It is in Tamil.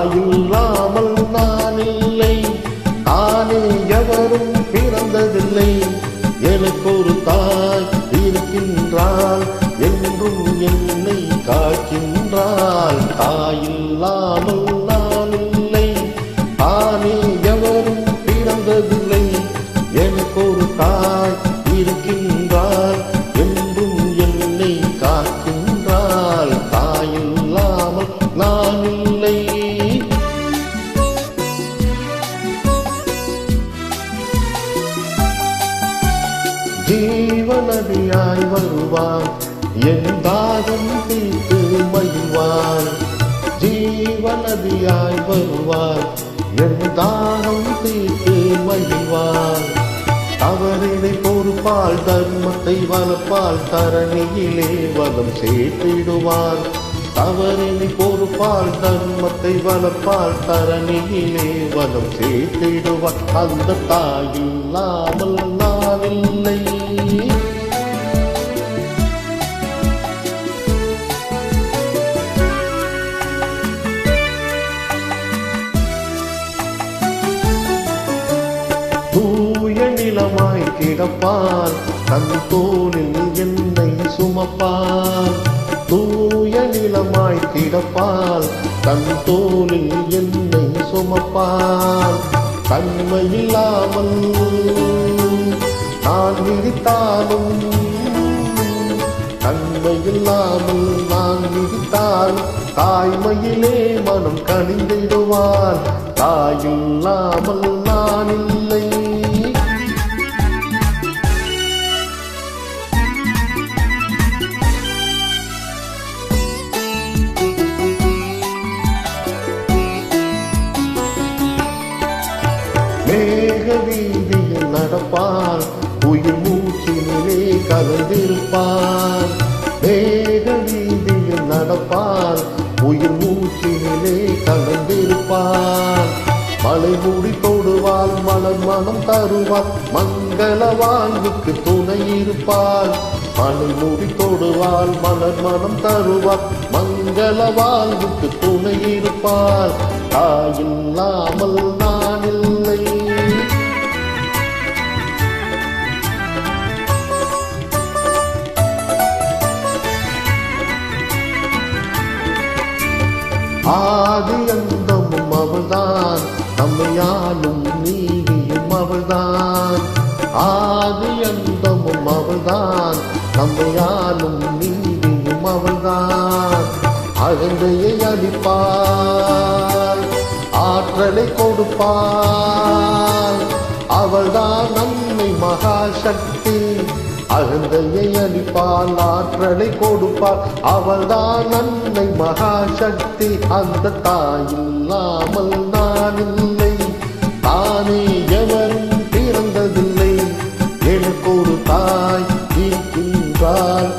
தாயில்லாமல் நான் இல்லை, தானே எவரும் பிறந்ததில்லை. எனக்கு ஒரு தாய் இருக்கின்றாள், என்றும் என்னை காக்கின்றாள். தாயில்லாமல் நான் இல்லை, தானே எவரும் பிறந்ததில்லை. எனக்கு ஒரு தாய் இருக்கின்றாள், என்றும் என்னை காக்கின்றாள். தாயில்லாமல் நான் இல்லை. ஜீவநதியாய் வருவான், என் தாகம் தீர்த்து மகிழ்வான். ஜீவநதியாய் வருவான், என் தாகம் தீர்த்து மகிழ்வான். தவறினை பொறுப்பால், தர்மத்தை வளர்ப்பால், தரணியிலே வளம் சேர்த்திடுவான். தவறினை பொறுப்பால், தர்மத்தை வளர்ப்பால், தரணியிலே வளம் சேர்த்திடுவான். அந்த தாயில்லாமல் நான் இல்லை. தூய நிலமாய் கிடப்பான், தன் தோளில் என்னை சுமப்பான். தூய நிலமாய் கிடப்பான், தன் தோளில் என்னை சுமப்பான். தன்மையில்லாமல் நான் விரித்தாலும், தன்மையில்லாமல் நான் விரித்தாலும், தாய்மையிலே மனம் கனிந்திடுவான். தாயில்லாமல் நான் இல்லை. மேக வீதியில் நடப்பான், உயிர் மூச்சினிலே கலந்திருப்பான். மேக வீதியில் நடப்பான், உயிர் மூச்சினிலே கலந்திருப்பான். மலை மூடி தொடுவாள், மலர் மனம் தருவாள், மங்கள வாழ்வுக்கு துணை இருப்பாள். மலை மூடி தொடுவாள், மலர் மனம் தருவாள், மங்கள வாழ்வுக்கு துணை இருப்பாள். தாயில்லாமல் நான் இல்லை. ஆதி அந்தமும் அவள்தான், நம்மையாலும் நீதியும் அவள்தான். ஆதி அந்தமும் அவள்தான், நம்மையாலும் நீதியும் அவள்தான். அகந்தையை அளிப்பாள், ஆற்றலை கொடுப்பாள். அவள்தான் நம்மை மகாசக்தி. அகந்தையை அளிப்பாள், ஆற்றலை கொடுப்பாள். அவள்தான் அன்னை மகாசக்தி. அந்த தாயில்லாமல் நான் இல்லை, தானே எவரும் பிறந்ததில்லை. எனக்கு ஒரு தாய் இருக்கின்றாள்.